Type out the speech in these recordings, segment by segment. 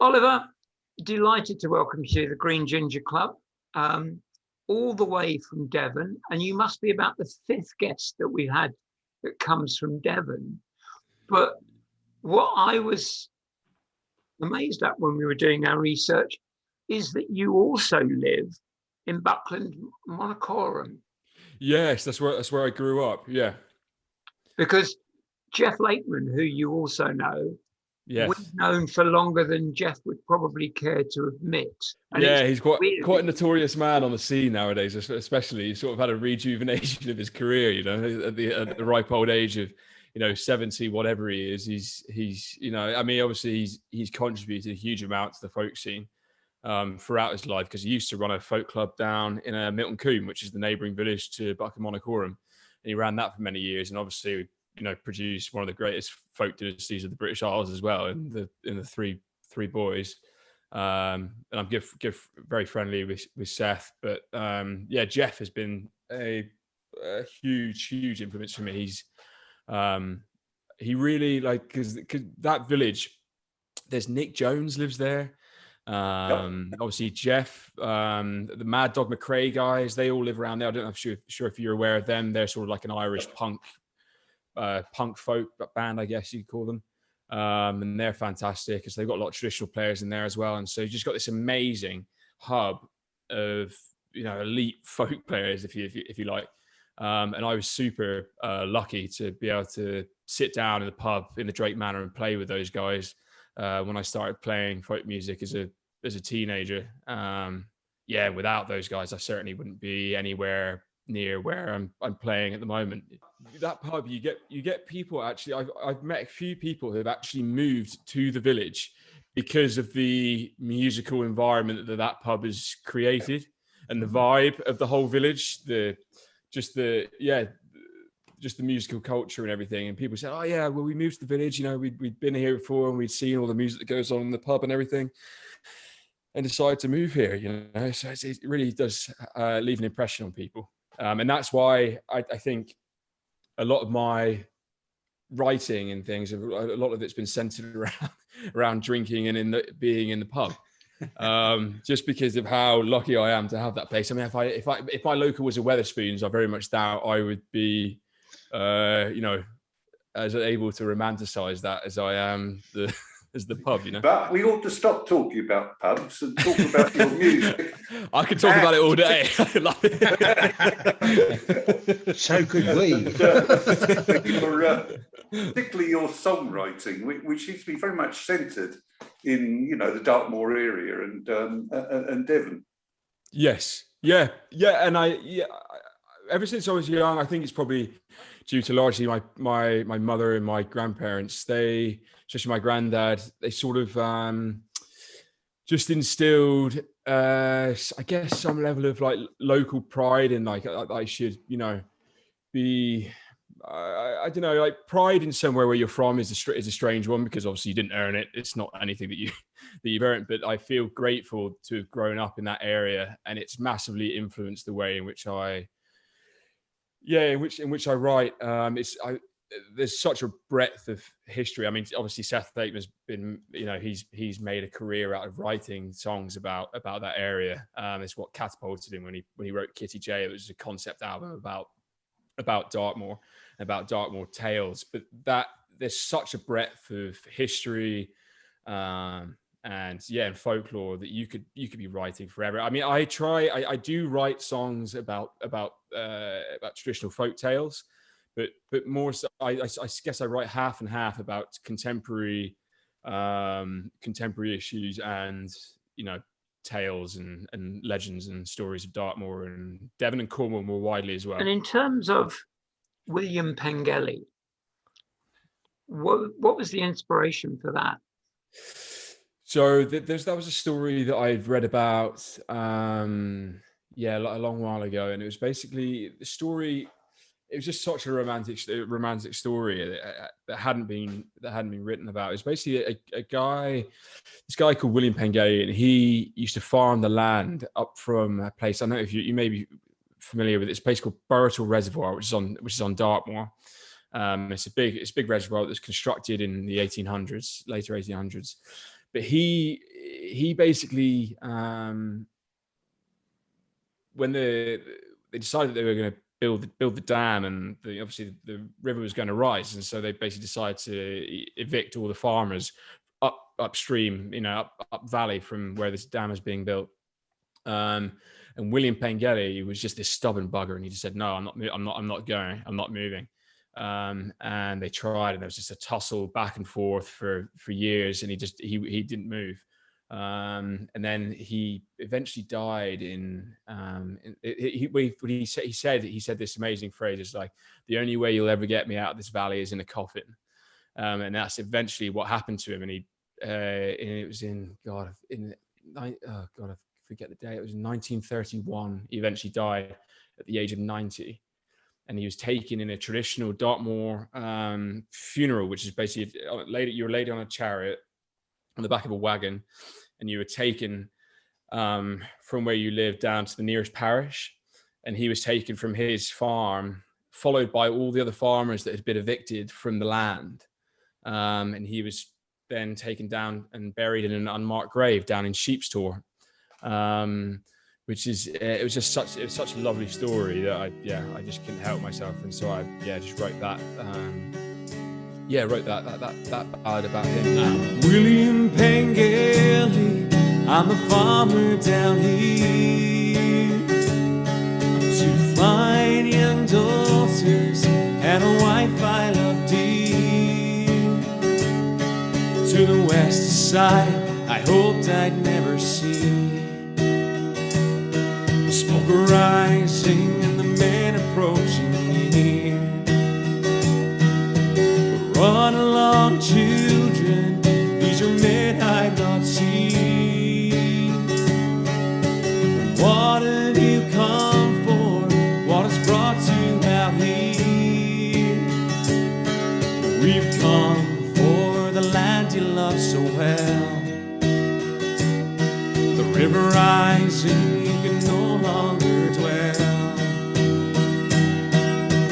Oliver, delighted to welcome you to the Green Ginger Club, all the way from Devon, and you must be about the fifth guest that we've had that comes from Devon. But what I was amazed at when we were doing our research is that you also live in Buckland, Monacorum. Yes, that's where I grew up. Yeah, because Jeff Lakeman, who you also know, yes, we've known for longer than Jeff would probably care to admit. And yeah, he's quite a notorious man on the scene nowadays. Especially, he sort of had a rejuvenation of his career. You know, at the ripe old age of 70, whatever he is. He's I mean, obviously he's contributed a huge amount to the folk scene throughout his life, because he used to run a folk club down in Milton Combe, which is the neighbouring village to Buckland Monacorum, and he ran that for many years, and obviously produced one of the greatest folk dynasties of the British Isles as well, in the three boys. And I'm very friendly with Seth, but Jeff has been a huge influence for me. He really, like, because that village, there's Nick Jones lives there. Obviously Jeff, the Mad Dog McRae guys, they all live around there. I don't know sure if you're aware of them. They're sort of like an Irish punk folk band, I guess you'd call them. And they're fantastic because they've got a lot of traditional players in there as well. And so you just got this amazing hub of elite folk players, if you like. And I was super lucky to be able to sit down in the pub in the Drake Manor and play with those guys when I started playing folk music as a teenager. Without those guys, I certainly wouldn't be anywhere near where I'm playing at the moment. That pub, you get people. Actually, I've met a few people who have actually moved to the village because of the musical environment that pub has created, and the vibe of the whole village, just the musical culture and everything. And people say, oh yeah, well, we moved to the village, we'd been here before and we'd seen all the music that goes on in the pub and everything, and decided to move here, so it really does leave an impression on people. And that's why I think a lot of my writing and things, a lot of it's been centered around drinking and being in the pub. Just because of how lucky I am to have that place. I mean, if my local was a Wetherspoons, I very much doubt I would be, as able to romanticize that as I am as the pub, But we ought to stop talking about pubs and talk about your music. I could talk about it all day. So could we. Particularly your songwriting, which seems to be very much centred in the Dartmoor area and Devon. Yes, yeah, and ever since I was young, I think it's probably due to largely my mother and my grandparents. They, especially my granddad, they sort of just instilled, I guess, some level of like local pride in, like, I should, be. I don't know, like, pride in somewhere where you're from is a strange one, because obviously you didn't earn it. It's not anything that you've earned. But I feel grateful to have grown up in that area, and it's massively influenced the way in which I write. There's such a breadth of history. I mean, obviously Seth Lakeman's been, he's made a career out of writing songs about that area. It's what catapulted him when he wrote Kitty J. It was a concept album about Dartmoor, about Dartmoor tales. But that there's such a breadth of history and folklore that you could be writing forever. I mean, I do write songs about traditional folk tales, but more so, I guess I write half and half about contemporary issues and tales and legends and stories of Dartmoor and Devon and Cornwall more widely as well. And in terms of William Pengelly, what was the inspiration for that? So that was a story that I'd read about a long while ago, and it was basically the story. It was just such a romantic story that hadn't been written about. It was basically this guy called William Pengelly, and he used to farm the land up from a place. I don't know if you may be familiar with it. It's a place called Burritle Reservoir, which is on Dartmoor. It's a big reservoir that was constructed in the later 1800s. But he he basically, when they decided they were going to build the dam, and obviously the river was going to rise, and so they basically decided to evict all the farmers upstream, up valley from where this dam is being built. And William Pengelly was just this stubborn bugger, and he just said, "No, I'm not going. I'm not moving." And they tried, and there was just a tussle back and forth for years, and he didn't move. And then he eventually died he said this amazing phrase. It's like, "The only way you'll ever get me out of this valley is in a coffin." And that's eventually what happened to him. And it was I forget the day. It was in 1931. He eventually died at the age of 90. And he was taken in a traditional Dartmoor funeral, which is basically you were laid on a chariot on the back of a wagon, and you were taken from where you lived down to the nearest parish. And he was taken from his farm, followed by all the other farmers that had been evicted from the land. And he was then taken down and buried in an unmarked grave down in Sheepstor. Which is it was such a lovely story that I just couldn't help myself, and so I just wrote that ballad about him. I'm William Pengelly, I'm a farmer down here, two fine young daughters and a wife I love dear. To the west side I hoped I'd never see, smoke rising and the men approaching near. Run along, children, these are men I've not seen. What have you come for? What has brought you out here? We've come for the land you love so well. The river rising, no longer dwell.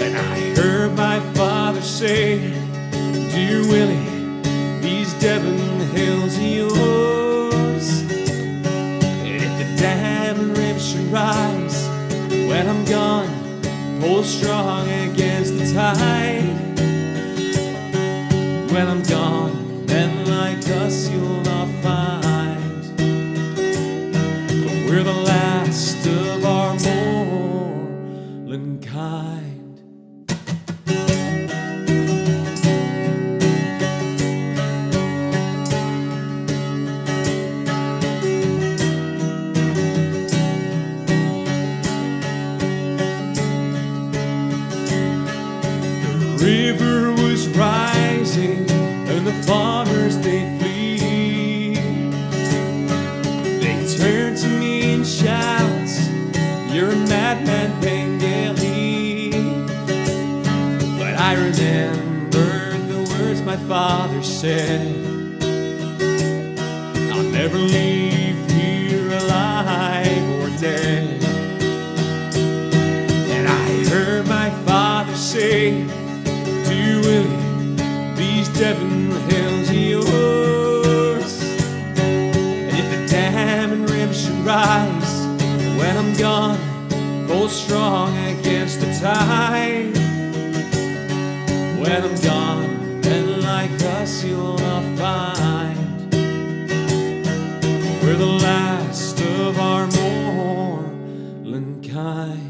And I heard my father say, "Dear Willie, these Devon hills are yours. And if the dam and river should rise, when I'm gone, pull strong against the tide. When I'm gone, men like us you'll not find, but we're the last of our moorland kind." The river was rising and the farmers they flee. They turned to me and shouts, "You're a madman, Pengelly." But I remembered the words my father said, "I'll never leave here alive or dead." And I heard my father say, "Dear Willie, these Devon hills are yours. And if the dam and river should rise, when I'm gone, pull strong against the tide. When I'm gone, men like us you'll not find. We're the last of our moorland kind."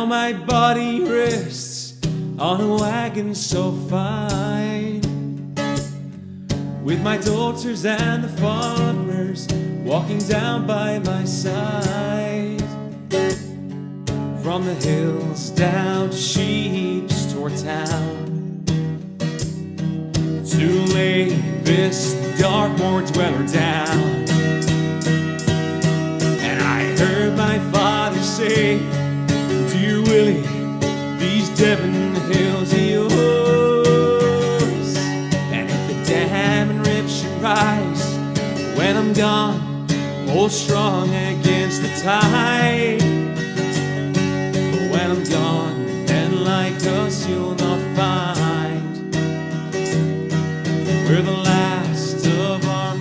My body rests on a wagon so fine, with my daughters and the farmers walking down by my side. From the hills down to Sheepstor town, to lay this Dartmoor dweller down. And I heard my father say, "Dear Willie, these Devon hills are yours. And if the dam and river should rise, when I'm gone, hold strong against the tide. When I'm gone, men like us you'll not find. We're the last of our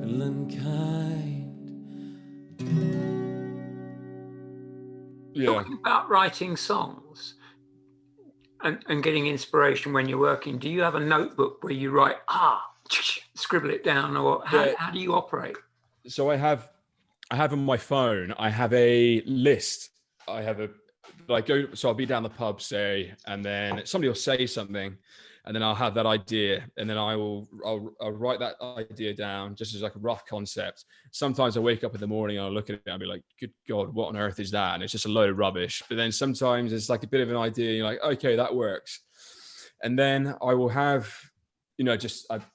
moorland kind. Yeah. Talking about writing songs and getting inspiration when you're working, do you have a notebook where you write, scribble it down, or how do you operate? So I have on my phone, I have a list. So I'll be down the pub, say, and then somebody will say something, and then I'll have that idea, and then I'll write that idea down just as like a rough concept. Sometimes I wake up in the morning and I'll look at it and I'll be like, good God, what on earth is that? And it's just a load of rubbish. But then sometimes it's like a bit of an idea, you're like, okay, that works. And then I will have, I've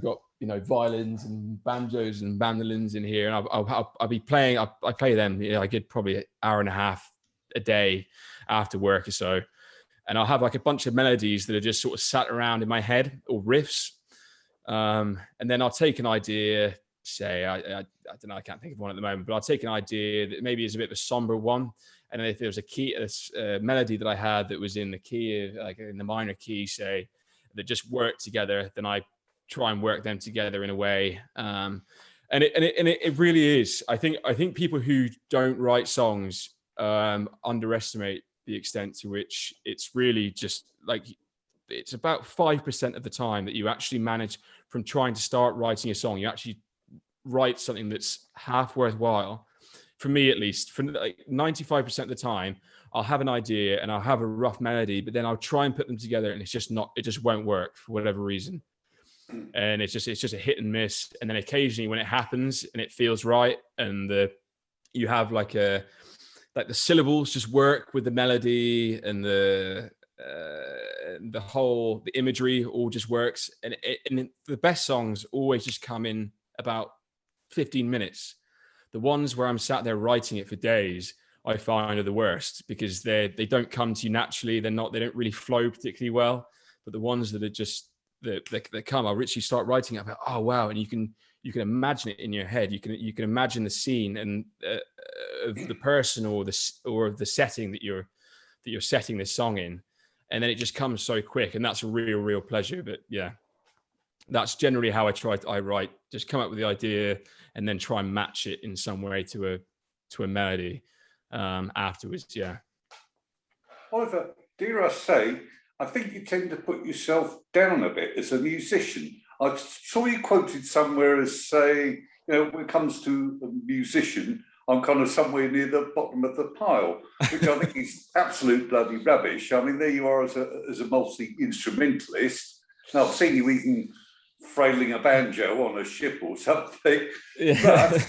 got, violins and banjos and mandolins in here, and I'll be playing. I play them. I get probably an hour and a half a day after work or so, and I'll have like a bunch of melodies that are just sort of sat around in my head, or riffs. And then I'll take an idea. Say I don't know. I can't think of one at the moment, but I'll take an idea that maybe is a bit of a somber one. And if there was a melody that I had that was in the key of, like in the minor key, say, that just worked together, then I try and work them together in a way. And it really is. I think people who don't write songs underestimate the extent to which it's really just like, it's about 5% of the time that you actually manage from trying to start writing a song. You actually write something that's half worthwhile. For me, at least, for like 95% of the time, I'll have an idea and I'll have a rough melody, but then I'll try and put them together, and it just won't work for whatever reason. And it's just a hit and miss. And then occasionally when it happens and it feels right, and you have like the syllables just work with the melody, and the imagery all just works. And the best songs always just come in about 15 minutes. The ones where I'm sat there writing it for days, I find are the worst, because they don't come to you naturally. They don't really flow particularly well. But the ones that are just that come, I'll literally start writing it. Oh wow! And you can imagine it in your head. You can imagine the scene and of the person or the setting that you're setting this song in, and then it just comes so quick, and that's a real pleasure. But yeah, that's generally how I write. Just come up with the idea and then try and match it in some way to a melody afterwards. Yeah. Oliver, dare I say, I think you tend to put yourself down a bit as a musician. I saw you quoted somewhere as saying, when it comes to a musician, I'm kind of somewhere near the bottom of the pile, which I think is absolute bloody rubbish. I mean, there you are as a multi-instrumentalist. Now, I've seen you even frailing a banjo on a ship or something. Yeah. But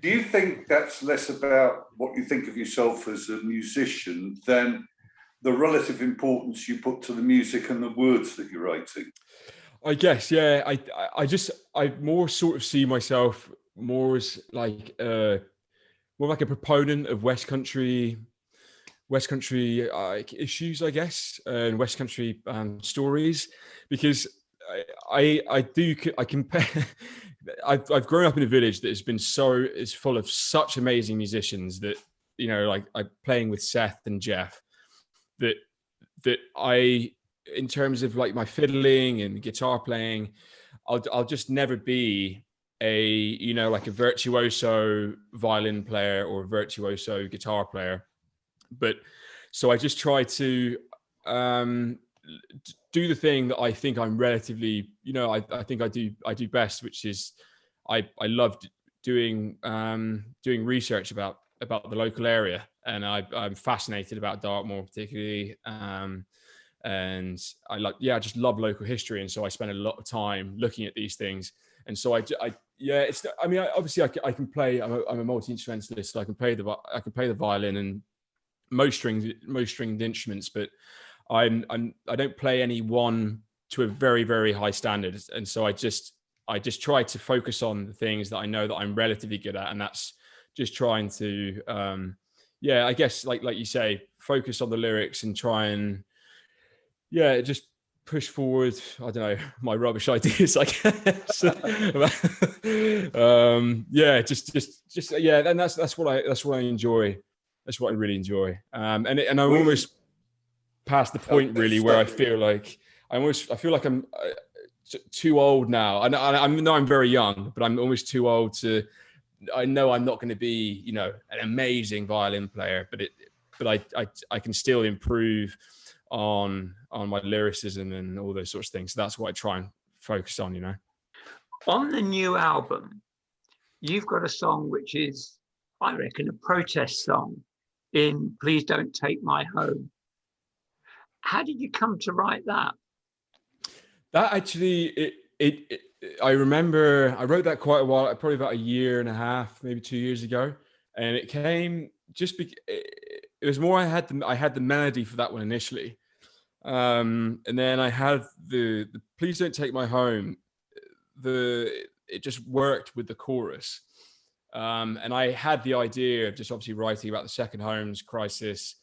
do you think that's less about what you think of yourself as a musician than the relative importance you put to the music and the words that you're writing? I guess, yeah. I more sort of see myself more as like a proponent of West Country issues, I guess, and West Country stories, because I compare. I've grown up in a village that is full of such amazing musicians that, like I'm playing with Seth and Jeff, that I, in terms of like my fiddling and guitar playing, I'll just never be like a virtuoso violin player or a virtuoso guitar player. But so I just try to do the thing that I think I'm relatively, I think I do best, which is I love doing research about the local area, and I'm fascinated about Dartmoor particularly, and I just love local history, and so I spend a lot of time looking at these things. And so obviously I can play. I'm a multi-instrumentalist. So I can play the violin and most stringed instruments, but I don't play any one to a very, very high standard. And so I just try to focus on the things that I know that I'm relatively good at, and that's just trying to I guess like you say, focus on the lyrics and try and just push forward, I don't know, my rubbish ideas, I guess. Yeah, just yeah, and that's what I enjoy. That's what I really enjoy. And I'm almost past the point really where I feel like I feel like I'm too old now. I know I'm very young, but I'm almost too old to. I know I'm not going to be, you know, an amazing violin player, but I can still improve on my lyricism and all those sorts of things. So that's what I try and focus on, you know. On the new album, you've got a song which is, I reckon, a protest song in Please Don't Take My Home. How did you come to write that? That actually, I remember I wrote that quite a while, probably about a year and a half, maybe 2 years ago. And it came just it was more I had the melody for that one initially. And then I had the Please Don't Take My Home. It just worked with the chorus. And I had the idea of just obviously writing about the second homes crisis,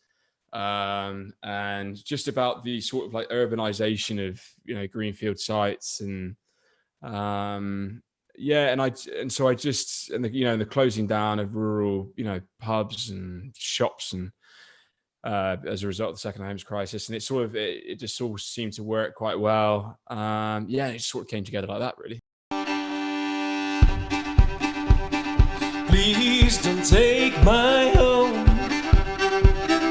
and just about the sort of like urbanization of, you know, greenfield sites and yeah, and so I just, and the, you know, the closing down of rural, you know, pubs and shops and as a result of the second homes crisis, and it sort of it just all seemed to work quite well. Yeah, it sort of came together like that, really. Please don't take my home.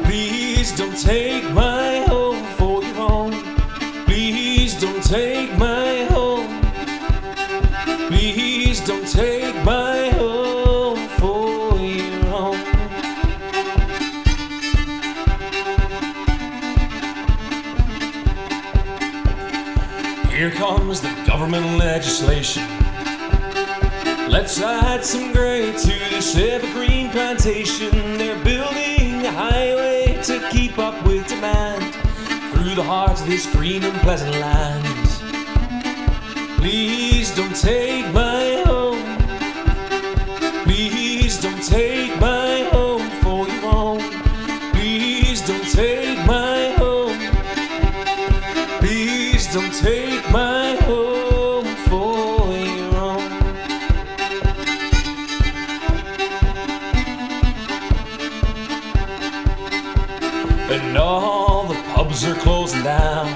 Please don't take my home for your own. Please don't take my home. Please don't take my home for your own. Here comes the government legislation. Let's add some gray to this evergreen plantation. They're building a highway to keep up with demand through the heart of this green and pleasant land. Please don't take my home. Please don't take my home for your own. Please don't take my home. Please don't take my home for your own. And all the pubs are closing down.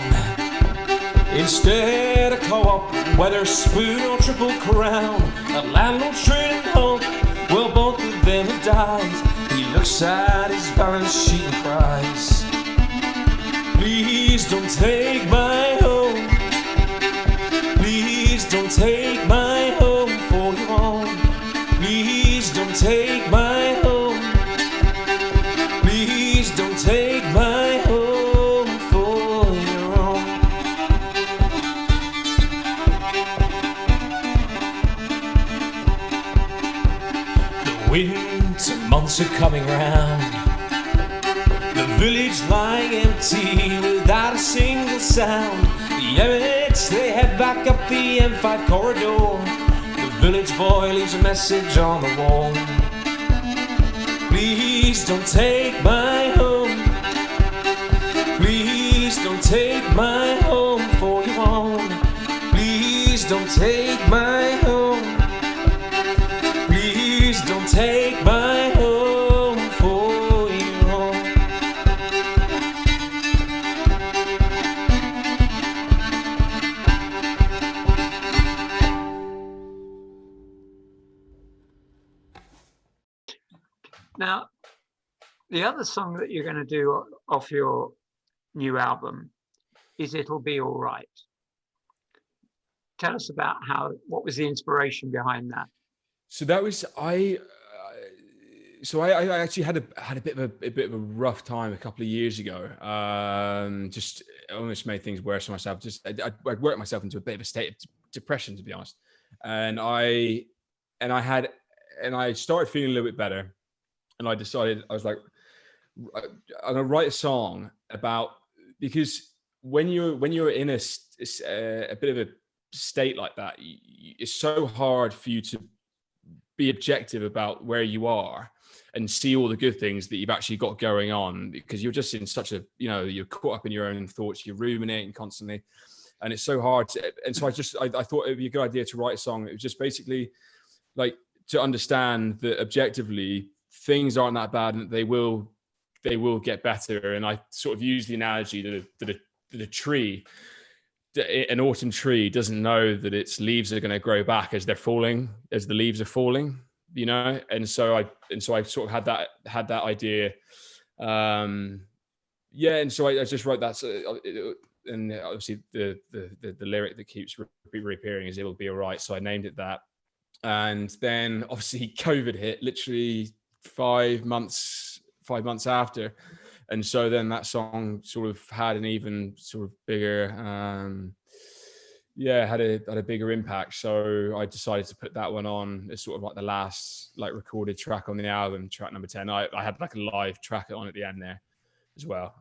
Instead of co-op, whether spoon or triple crown, a landlord trading hope, well, both of them have died. He looks at his balance sheet and cries. Please don't take my home. Please don't take my home for your own. Please don't take my home. Please don't take my home for your own. The winter months are coming round. The village lying empty without a single sound. The Emirates, they head back up the M5 corridor. The village boy leaves a message on the wall. Please don't take my home. Please don't take my home for your own. Please don't take my home. Please don't take my home for your own. Now, the other song that you're going to do off your new album is It'll Be All Right. Tell us about what was the inspiration behind that? So that was I actually had a bit of a rough time a couple of years ago. Just almost made things worse for myself. I worked myself into a bit of a state of depression, to be honest. And I started feeling a little bit better. And I decided, I was like, I'm gonna write a song about, because when you're in a bit of a state like that, it's so hard for you to be objective about where you are and see all the good things that you've actually got going on, because you're just in such a, you're caught up in your own thoughts, you're ruminating constantly, and it's so hard to, and so I thought it'd be a good idea to write a song. It was just basically like to understand that objectively things aren't that bad and they will get better. And I sort of use the analogy that a tree, an autumn tree, doesn't know that its leaves are going to grow back as the leaves are falling, and so I sort of had that idea, and so I just wrote that, and obviously the lyric that keeps reappearing is "It'll be alright," so I named it that. And then obviously COVID hit literally 5 months after, and so then that song sort of had an even sort of bigger had a bigger impact. So I decided to put that one on as sort of like the last like recorded track on the album, track number 10. I had like a live track on at the end there as well,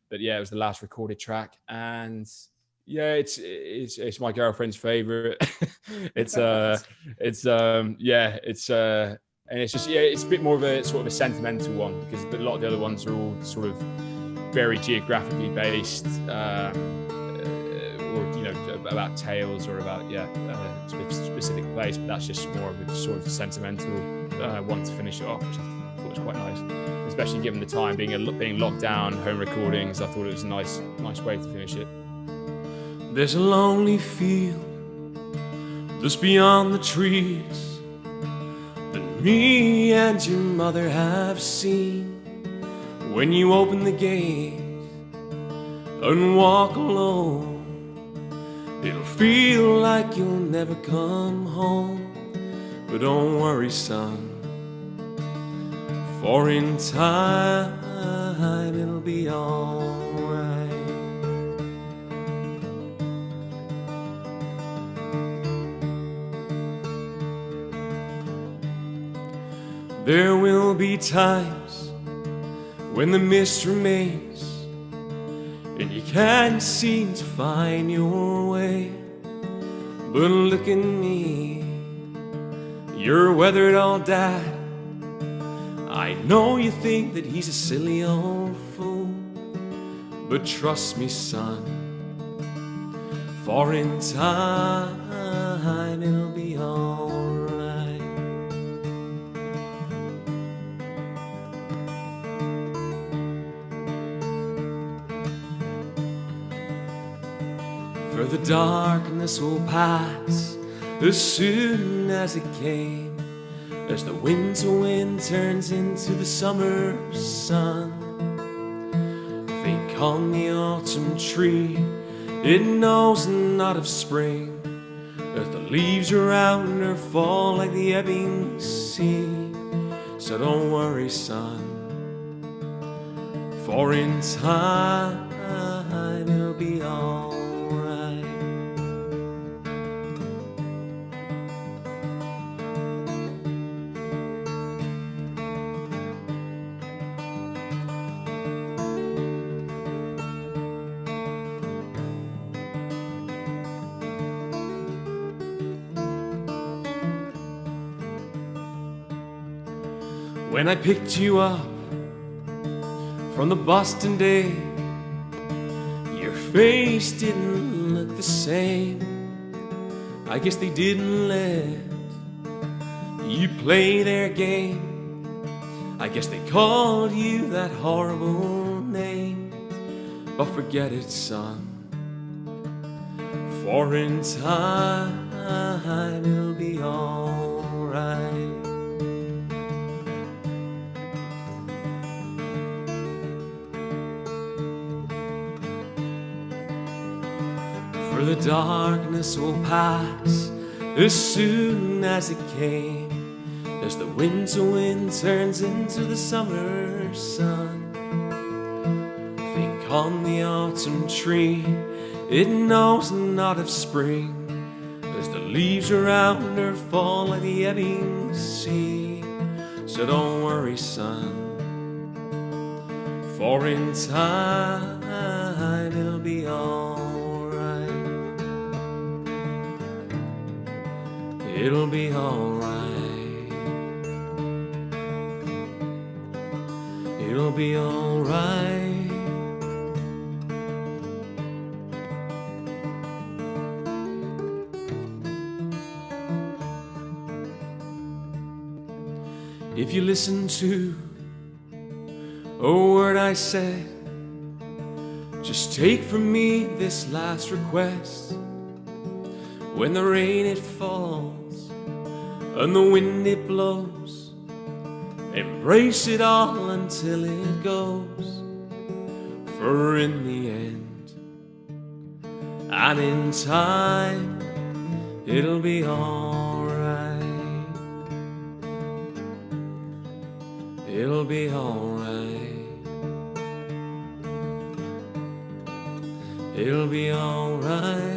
but yeah, it was the last recorded track, and yeah, it's my girlfriend's favorite. it's and it's just, it's a bit more of a sort of a sentimental one, because a lot of the other ones are all sort of very geographically based, or about tales or about a specific place, but that's just more of a sort of sentimental one to finish it off, which I thought was quite nice, especially given the time being locked down, home recordings. I thought it was a nice way to finish it. There's a lonely field just beyond the trees that me and your mother have seen. When you open the gate and walk alone, it'll feel like you'll never come home. But don't worry, son, for in time it'll be alright. There will be times when the mist remains and you can't seem to find your way. But look at me, you're weathered all dad. I know you think that he's a silly old fool, but trust me, son, for in time it'll be alright. For the darkness will pass as soon as it came, as the winter wind turns into the summer sun. Think on the autumn tree, it knows not of spring, as the leaves around her fall like the ebbing sea. So don't worry, son, for in time it'll be alright. When I picked you up from the Boston day, your face didn't look the same. I guess they didn't let you play their game. I guess they called you that horrible name. But forget it, son, for in time it'll be alright. For the darkness will pass as soon as it came, as the winter wind turns into the summer sun. Think on the autumn tree, it knows not of spring, as the leaves around her fall like the ebbing sea. So don't worry, son, for in time it'll be alright. It'll be alright. it'll be alright. If you listen to a word I said, just take from me this last request. When the rain it falls and the wind it blows, embrace it all until it goes. For in the end and in time, it'll be alright. It'll be alright. It'll be alright.